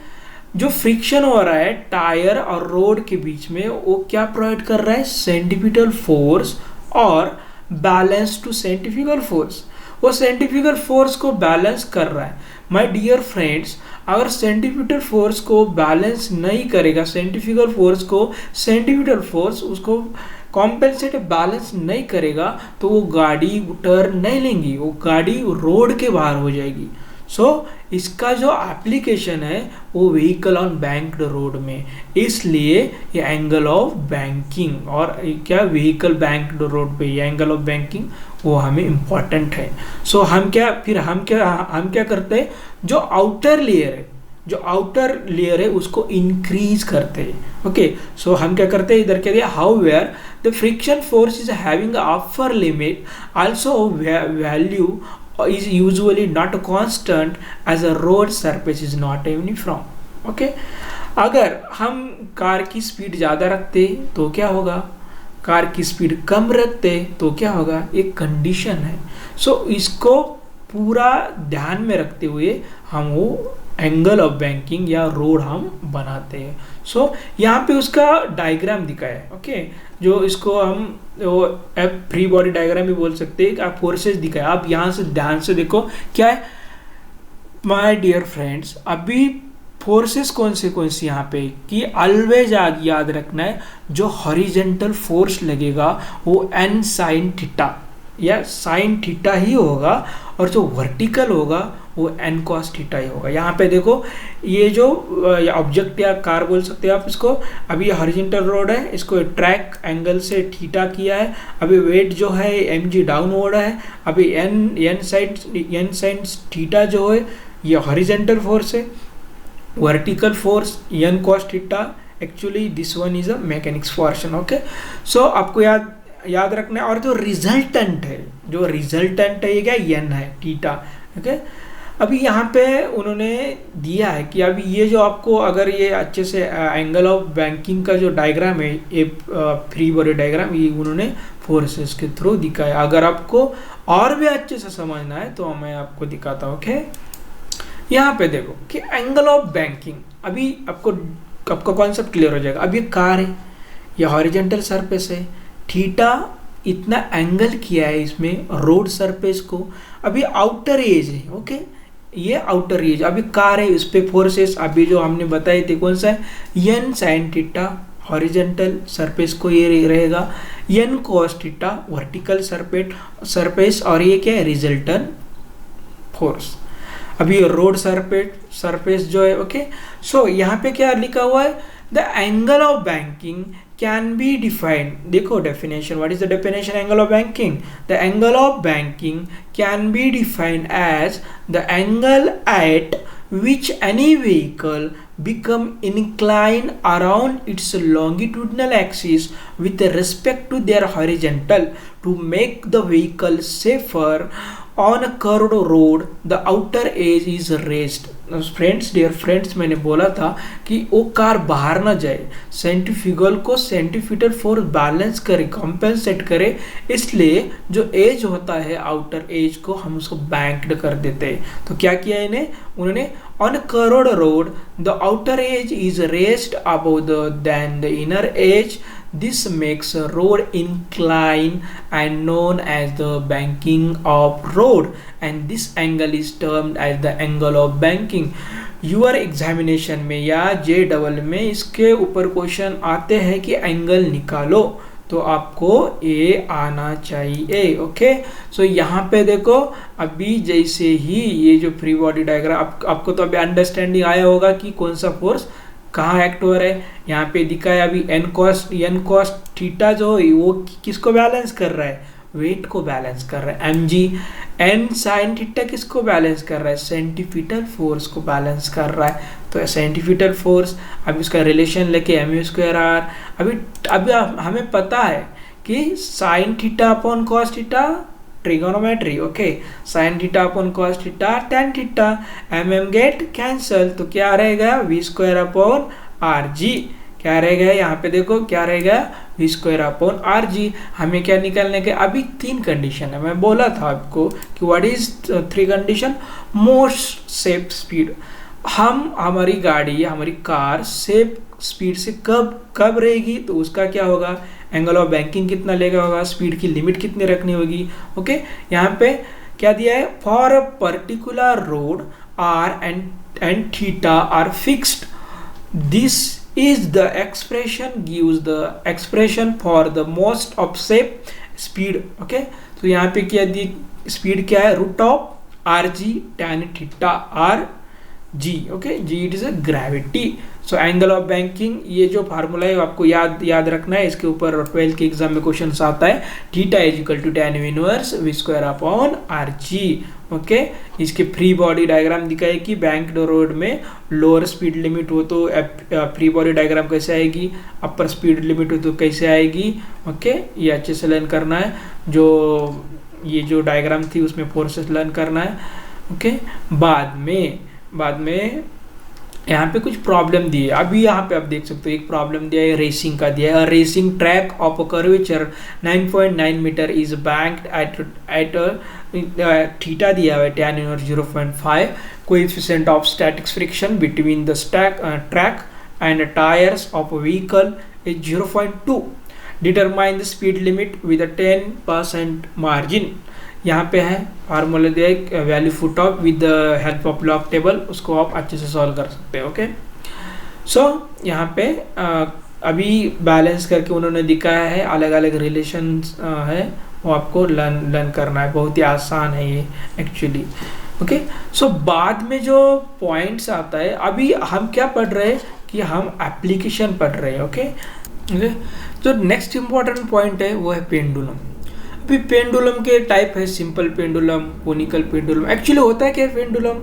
Speaker 1: जो friction हो रहा है tyre और road के बीच में वो क्या provide कर रहा है, सेंट्रीफ्यूगल फोर्स और बैलेंस टू सेंट्रीफ्यूगल फोर्स। वो सेंट्रीफ्यूगल फोर्स को बैलेंस कर रहा है। माय डियर फ्रेंड्स, अगर सेंट्रीफ्यूगल फोर्स को बैलेंस नहीं करेगा, सेंट्रीफ्यूगल फोर्स उसको कॉम्पेंसेट बैलेंस नहीं करेगा तो वो गाड़ी टर्न नहीं लेंगी, वो गाड़ी रोड के बाहर हो जाएगी। सो इसका जो एप्लीकेशन है वो व्हीकल ऑन बैंक्ड रोड में, इसलिए ये एंगल ऑफ बैंकिंग और क्या व्हीकल बैंक्ड रोड पे ये एंगल ऑफ बैंकिंग वो हमें इम्पॉर्टेंट है। सो हम क्या करते हैं, जो आउटर लेयर है उसको इंक्रीज करते हैं। ओके, सो हम क्या करते हैं, इधर क्या दिया, how where the friction force is having upper limit, also value is usually not constant as a road surface is not uniform। Okay, अगर हम कार की स्पीड ज़्यादा रखते तो क्या होगा, कार की स्पीड कम रखते तो क्या होगा, एक कंडीशन है। सो इसको पूरा ध्यान में रखते हुए हम वो एंगल ऑफ बैंकिंग या रोड हम बनाते हैं। सो यहाँ पे उसका डायग्राम दिखाया है। ओके, जो इसको हम वो फ्री बॉडी डायग्राम भी बोल सकते हैं, आप फोर्सेस दिखाए। आप यहाँ से ध्यान से देखो क्या है माय डियर फ्रेंड्स, अभी फोर्सेस कौन सी यहाँ पे कि ऑलवेज याद रखना है, जो हॉरिजेंटल फोर्स लगेगा वो n sin थीटा, या साइन थीटा ही होगा, और जो वर्टिकल होगा वो एन कॉस थीटा ही होगा। यहाँ पे देखो ये जो ऑब्जेक्ट या कार बोल सकते हैं आप इसको, अभी ये हॉरिजॉन्टल रोड है, इसको ट्रैक एंगल से थीटा किया है, अभी वेट जो है mg डाउनवर्ड है, अभी एन साइन थीटा जो है ये हॉरिजॉन्टल फोर्स है, vertical force n cos theta, actually this one is a mechanics portion. Okay, so आपको याद रखना है। और जो रिजल्टेंट है ये क्या एन है थीटा। ओके, अभी यहाँ पे उन्होंने दिया है कि अभी ये जो आपको अगर ये अच्छे से एंगल ऑफ बैंकिंग का जो डायग्राम है, ये फ्री बॉडी डायग्राम, ये उन्होंने फोर्सेस के थ्रू दिखाया। अगर आपको और भी अच्छे से समझना है तो मैं आपको दिखाता हूँ। ओके, यहाँ पे देखो कि एंगल ऑफ बैंकिंग, अभी आपका कॉन्सेप्ट क्लियर हो जाएगा। अब ये कार है, ये हॉरिजॉन्टल सरफेस है, थीटा इतना एंगल किया है इसमें रोड सरफेस को, अभी आउटर एज है। ओके, ये आउटर एज, अभी कार है, इस पे फोर्सेस अभी जो हमने बताए थे कौन सा है, N sine theta horizontal surface को ये रहेगा, N cos theta vertical surface, और ये क्या है रिजल्टेंट फोर्स। अभी रोड सरफेस जो है। ओके, सो यहाँ पे क्या लिखा हुआ है, the angle of banking can be defined. देखो definition, what is the definition angle of banking? The angle of banking can be defined as the angle at which any vehicle become inclined around its longitudinal axis with respect to their horizontal to make the vehicle safer on a curved road. The outer edge is raised. Friends, dear friends, मैंने बोला था कि वो car बाहर ना जाए, centrifugal को centrifugal force balance करे, कॉम्पेंसेट करे, इसलिए जो एज होता है आउटर एज को हम उसको बैंक्ड कर देते हैं। तो क्या किया उन्होंने on a curved road the outer edge is raised above than the inner edge. This makes a road inclined and known as the banking of road, and this angle is termed as the angle of banking. Your examination में या JEE में इसके ऊपर question आते हैं कि angle निकालो, तो आपको ए आना चाहिए। ओके, सो यहाँ पे देखो अभी जैसे ही ये जो फ्री बॉडी डायग्राम आपको तो अभी अंडरस्टैंडिंग आया होगा कि कौन सा फोर्स कहाँ एक्ट हो रहा है। यहाँ पे दिखा है अभी एन कॉस थीटा जो है वो किसको बैलेंस कर रहा है, वेट को बैलेंस कर रहा है। mg एन साइन थीटा किसको बैलेंस कर रहा है, सेंटीपिटल फोर्स को बैलेंस कर रहा है। तो सेंटीपिटल फोर्स, अभी उसका रिलेशन लेके mu²r, अभी हमें पता है कि sine theta upon cos theta trigonometry. Okay, sign theta upon cos theta tan theta, get cancel, तो क्या रहेगा v² अपॉन rg। क्या रहेगा यहाँ पे देखो क्या रहेगा, v² अपॉन rg। हमें क्या निकालने के, अभी 3 कंडीशन है, मैं बोला था आपको कि what is 3 condition, most safe speed, हमारी गाड़ी हमारी कार सेफ स्पीड से कब रहेगी, तो उसका क्या होगा, एंगल ऑफ बैंकिंग कितना लेगा होगा, स्पीड की लिमिट कितनी रखनी होगी। ओके, यहाँ पे क्या दिया है, for a particular road R and theta are fixed, this is the expression gives the expression for the most of safe speed. Okay, तो यहाँ पे क्या दी, स्पीड क्या है, root of rg tan theta rg। Okay, g it is a gravity. So angle of banking, ये जो formula है आपको याद रखना है, इसके ऊपर 12th के एग्जाम में क्वेश्चन आता है, theta is equal to tan inverse v² upon rg। Okay, इसके फ्री बॉडी डायग्राम दिखाए कि बैंक्ड रोड में लोअर स्पीड लिमिट हो तो फ्री बॉडी डायग्राम कैसे आएगी, अपर स्पीड लिमिट हो तो कैसे आएगी। ओके, ये अच्छे से लर्न करना है, जो ये जो डायग्राम थी उसमें फोर्सेस लर्न करना है। ओके, बाद में यहाँ पे कुछ प्रॉब्लम दी है, अभी यहाँ पे आप देख सकते हो एक प्रॉब्लम दिया है, रेसिंग का दिया है, racing track of a curvature 9.9 meter is banked at theta दिया हुआ है tan inverse 0.5, coefficient of static friction between the track and tyres of a vehicle is 0.2, determine the speed limit with a 10% margin. यहाँ पे है formula दिया है, value put of with the help of log table, उसको आप अच्छे से solve कर सकते हैं। ओके, सो यहाँ पे अभी बैलेंस करके उन्होंने दिखाया है, अलग अलग रिलेशन है, वो आपको लर्न करना है, बहुत ही आसान है ये एक्चुअली। ओके, सो बाद में जो पॉइंट्स आता है, अभी हम क्या पढ़ रहे हैं कि हम एप्लीकेशन पढ़ रहे हैं। ओके ओके, जो नेक्स्ट इम्पॉर्टेंट पॉइंट है वो है पेंडुलम। अभी पेंडुलम के टाइप है simple pendulum, conical pendulum. Actually होता है क्या पेंडुलम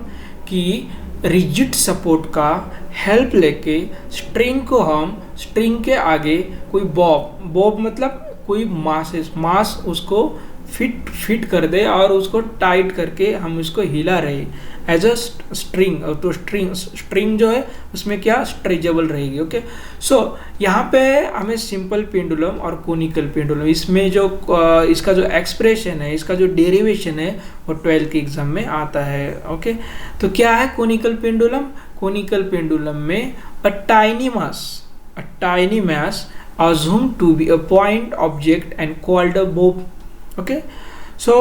Speaker 1: कि रिजिड सपोर्ट का हेल्प लेके स्ट्रिंग को हम स्ट्रिंग के आगे कोई बॉब मतलब कोई मास उसको फिट कर दे और उसको टाइट करके हम उसको हिला रहे एज अ स्ट्रिंग। तो स्ट्रिंग जो है उसमें क्या स्ट्रेचेबल रहेगी। ओके, सो यहाँ पे हमें सिंपल पेंडुलम और कोनिकल पेंडुलम, इसमें जो इसका जो एक्सप्रेशन है, इसका जो डेरिवेशन है वो 12th के एग्जाम में आता है। ओके, तो क्या है कोनिकल पेंडुलम? कोनिकल पेंडुलम में a tiny mass assumed to be a point object and called a bob. Okay, so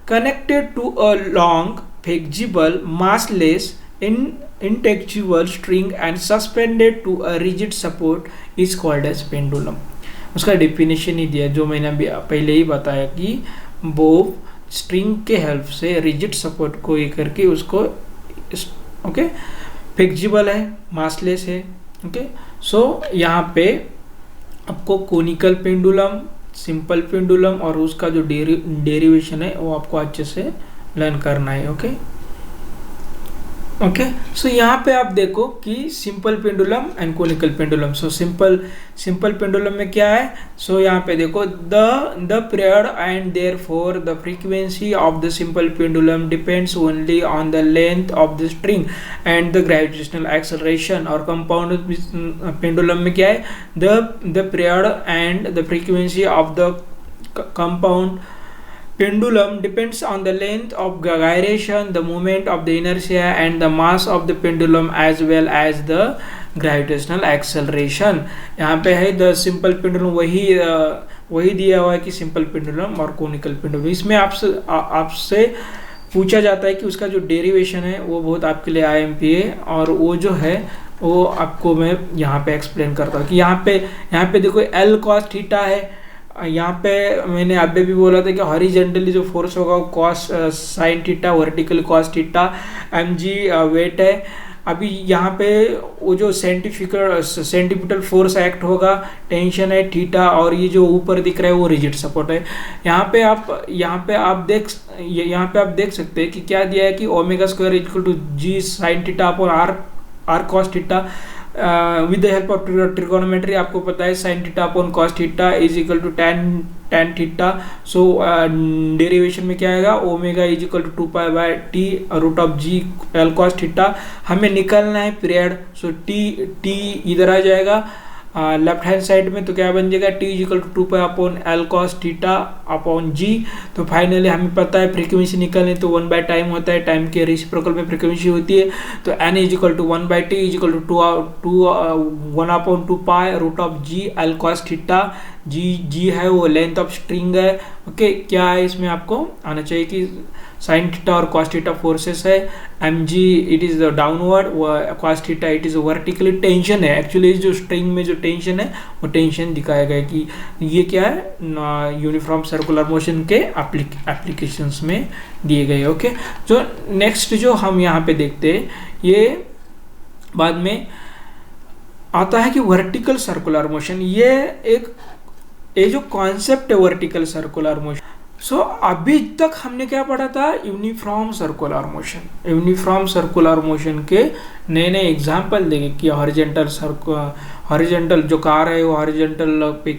Speaker 1: connected to a long flexible massless intellectual string and suspended to a rigid support is called as pendulum. उसका definition ही दिया जो मैंने अभी पहले ही बताया कि Bob string के help से रिजिड सपोर्ट को ये करके उसको ओके फ्लेक्सिबल है, मासलेस है। ओके, सो यहाँ पे आपको कोनिकल पेंडुलम, सिंपल पेंडुलम और उसका जो डेरिवेशन है वो आपको अच्छे से लर्न करना है। ओके ओके, सो यहाँ पे आप देखो कि simple pendulum and conical pendulum. So simple pendulum में क्या है? सो यहाँ पे देखो the period and therefore the frequency of the simple pendulum depends only on the length of the string and the gravitational acceleration. और कंपाउंड पेंडुलम में क्या है? The period and the frequency of the compound pendulum depends on the length of gyration, the moment of the inertia and the mass of the pendulum as well as the gravitational acceleration। यहाँ पे है the simple pendulum, वही दिया हुआ है कि simple pendulum और conical pendulum. इसमें आपसे पूछा जाता है कि उसका जो डेरिवेशन है वो बहुत आपके लिए IMP है, और वो जो है वो आपको मैं यहाँ पे एक्सप्लेन करता हूँ कि यहाँ पे देखो L cos थीटा है। यहाँ पे मैंने अभी भी बोला था कि हॉरिजेंटली जो फोर्स होगा वो cos sine theta, vertical cos theta mg weight है। अभी यहाँ पे वो जो सेंटीपिटल फोर्स एक्ट होगा, टेंशन है थीटा, और ये जो ऊपर दिख रहा है वो रिजिड सपोर्ट है। यहाँ पे आप देख सकते हैं कि क्या दिया है कि omega square equal to G sine theta upon R cos theta with the help of trigonometry. आपको पता है sine theta upon cos theta is equal to tan theta. So derivation में क्या आएगा? Omega is equal to 2 by T root of G L cos theta. हमें निकालना है period, so T इधर आ जाएगा लेफ्ट हैंड साइड में, तो क्या बन जाएगा? T is equal to 2 upon l cos theta upon g. तो फाइनली हमें पता है फ्रीक्वेंसी निकालने तो 1 बाय टाइम होता है, टाइम के रेसिप्रोकल में फ्रीक्वेंसी होती है, तो n is equal to 1 by t is equal to 1 upon 2 pi root of G L cos theta. G है वो लेंथ ऑफ स्ट्रिंग है। ओके, क्या है इसमें आपको आना चाहिए कि साइन थीटा और कॉस थीटा फोर्सेस है, mg it is the downward, cos theta it is vertically tension है। एक्चुअली जो स्ट्रिंग में जो टेंशन है वो टेंशन दिखाया गया कि ये क्या है यूनिफॉर्म सर्कुलर मोशन के एप्लीकेशंस में दिए गए। ओके, जो नेक्स्ट जो हम यहाँ पे देखते हैं ये बाद में आता है कि वर्टिकल सर्कुलर मोशन। ये जो कॉन्सेप्ट है वर्टिकल सर्कुलर मोशन, सो अभी तक हमने क्या पढ़ा था? यूनिफॉर्म सर्कुलर मोशन के नए नए एग्जाम्पल देंगे कि हॉरिजेंटल जो कार है वो हॉरिजेंटल पे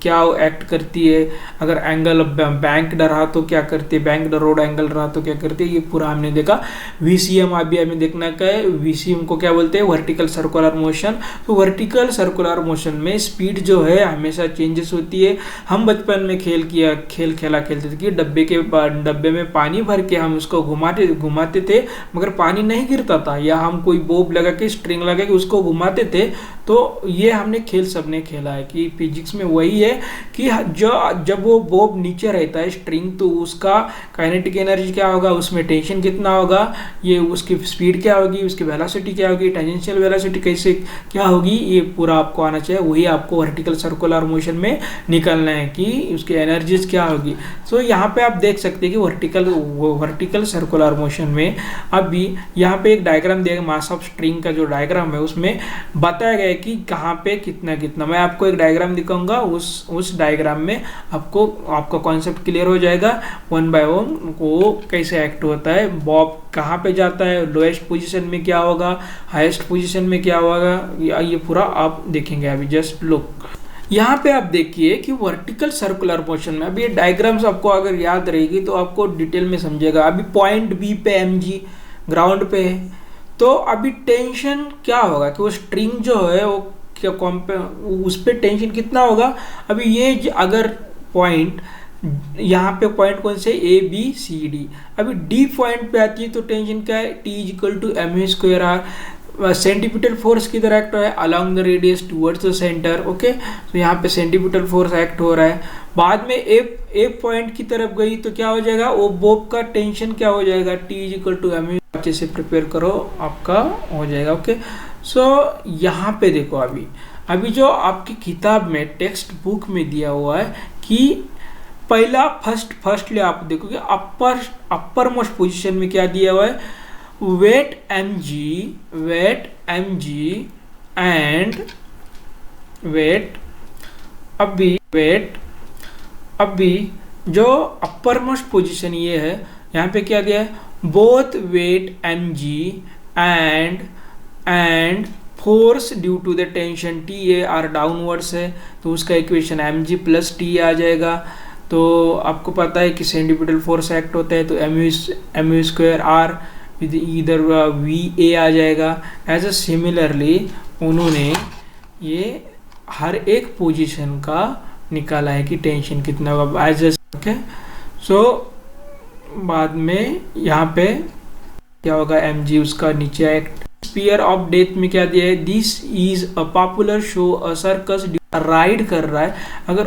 Speaker 1: क्या एक्ट करती है, अगर एंगल बैंक्ड रहा तो क्या करती है, बैंक्ड रोड एंगल रहा तो क्या करती है, ये पूरा हमने देखा। VCM अभी हमें देखना क्या है? VCM को क्या बोलते हैं? Vertical circular motion. तो वर्टिकल सर्कुलर मोशन में स्पीड जो है हमेशा चेंजेस होती है। हम बचपन में खेला खेलते थे कि डब्बे में पानी भर के हम उसको घुमाते थे, मगर पानी नहीं गिरता था, या हम कोई बोब लगा के स्ट्रिंग लगा के उसको घुमाते थे तो ये हमने खेल सबने खेला है कि फिजिक्स में वही है कि जो जब वो बॉब नीचे रहता है स्ट्रिंग, तो उसका काइनेटिक एनर्जी क्या होगा, उसमें टेंशन कितना होगा, ये उसकी स्पीड क्या होगी, उसकी वेलोसिटी क्या होगी, टेंजेंशियल वेलोसिटी कैसे क्या होगी, ये पूरा आपको आना चाहिए। वही आपको वर्टिकल सर्कुलर मोशन में निकलना है कि उसकी एनर्जीज क्या होगी। सो यहाँ पे आप देख सकते हैं कि वर्टिकल सर्कुलर मोशन में अभी यहाँ पे एक डायग्राम दिया गया, मास ऑफ स्ट्रिंग का जो डायग्राम है उसमें बताया गया है कि कहाँ पे कितना कितना। मैं आपको एक डायग्राम दिखाऊंगा, उस डायग्राम में आपको आपका कॉन्सेप्ट क्लियर हो जाएगा वन बाय वन वो कैसे एक्ट होता है, बॉब कहाँ पे जाता है, लोएस्ट पोजीशन में क्या होगा, हाईएस्ट पोजीशन में क्या होगा, ये पूरा आप देखेंगे। अभी जस्ट लुक यहाँ पे आप देखिए कि वर्टिकल सर्कुलर मोशन में अभी ये डायग्राम्स आपको अगर याद रहेगी तो आपको डिटेल में समझेगा। अभी पॉइंट बी पे mg ग्राउंड पे है, तो अभी टेंशन क्या होगा कि वो स्ट्रिंग जो है वो क्या उस पे टेंशन कितना होगा। अभी ये अगर पॉइंट यहाँ पे पॉइंट कौन से ए बी सी डी, अभी डी पॉइंट पे आती है तो टेंशन क्या है, T is equal to M A square R. Centripetal force किधर एक्ट हो रहा है, along the radius towards the centre. Okay, तो यहाँ पे सेंटीपिटल फोर्स एक्ट हो रहा है। बाद में एक पॉइंट की तरफ गई तो क्या हो जाएगा, वो बॉब का टेंशन क्या हो जाएगा, T is equal to M A. अच्छे से प्रिपेयर करो, आपका हो जाएगा। ओके, सो यहाँ पे देखो अभी जो आपकी किताब में टेक्स्ट बुक में दिया हुआ है कि पहला फर्स्टली आप देखोगे अपर मोस्ट पोजीशन में क्या दिया हुआ है, वेट mg एंड अभी जो अपर मोस्ट पोजीशन ये है, यहाँ पे क्या दिया है, both weight mg and force due to the tension T are downwards है, तो उसका इक्वेशन mg प्लस टी आ जाएगा। तो आपको पता है कि सेंटीपिटल फोर्स एक्ट होता है तो M U square R with इधर वी ए आ जाएगा। एज अ सिमिलरली उन्होंने ये हर एक पोजीशन का निकाला है कि टेंशन कितना होगा एज ओके। सो बाद में यहाँ पे क्या होगा, एम जी उसका नीचे एक्ट। स्पीयर ऑफ डेथ में क्या दिया है, this is a popular show a circus ride कर रहा है। अगर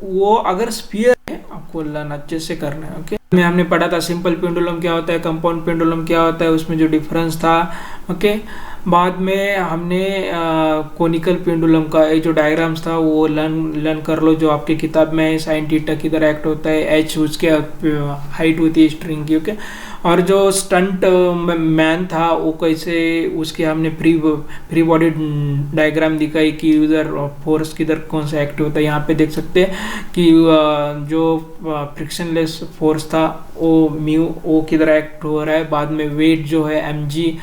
Speaker 1: वो अगर स्पीयर है, आपको लर्न अच्छे से करना है। ओके, में हमने पढ़ा था सिंपल पेंडुलम क्या होता है, कंपाउंड पेंडुलम क्या होता है, उसमें जो डिफरेंस था। ओके, बाद में हमने कोनिकल पेंडुलम का ये जो डायग्राम्स था वो लर्न कर लो, जो आपकी किताब में साइन थीटा किधर एक्ट होता है, एच उसके हाइट होती है स्ट्रिंग की। ओके, और जो स्टंट मैन था वो कैसे उसके हमने प्री बॉडी डायग्राम दिखाई कि उधर फोर्स किधर कौन सा एक्ट होता है। यहाँ पे देख सकते हैं कि जो फ्रिक्शनलेस फोर्स था वो म्यू ओ किधर एक्ट हो रहा है। बाद में वेट जो है M G.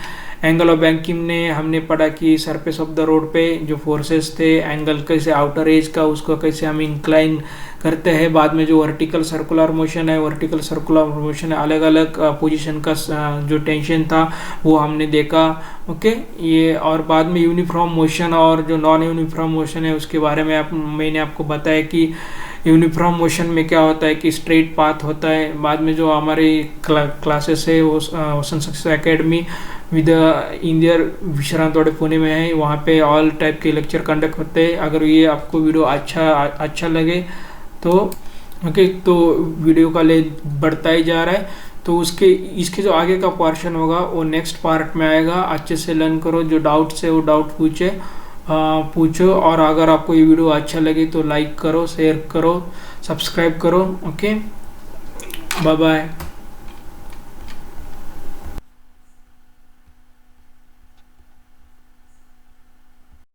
Speaker 1: Angle of banking ने हमने पढ़ा कि सरफेस ऑफ द रोड पे जो फोर्सेस थे, एंगल कैसे आउटर एज का उसको कैसे हम इंक्लाइन करते हैं। बाद में जो वर्टिकल सर्कुलर मोशन है, वर्टिकल सर्कुलर मोशन है अलग अलग पोजीशन का जो टेंशन था वो हमने देखा। ओके, ये और बाद में यूनिफॉर्म मोशन और जो नॉन यूनिफॉर्म मोशन है उसके बारे में मैंने आपको बताया कि यूनिफॉर्म मोशन में क्या होता है कि स्ट्रेट पाथ होता है। बाद में जो हमारी क्लासेस है वो ओशन सक्सेस एकेडमी विद इंडियर विश्रांतवाड़े पुणे में है, वहाँ पे ऑल टाइप के लेक्चर कंडक्ट होते हैं। अगर ये आपको वीडियो अच्छा लगे तो ओके, तो वीडियो का लेंथ बढ़ता ही जा रहा है, तो इसके जो आगे का पोर्शन होगा वो नेक्स्ट पार्ट में आएगा। अच्छे से लर्न करो, जो डाउट्स है वो डाउट पूछो। और अगर आपको ये वीडियो अच्छा लगे तो लाइक करो, शेयर करो, सब्सक्राइब करो। Okay, bye bye.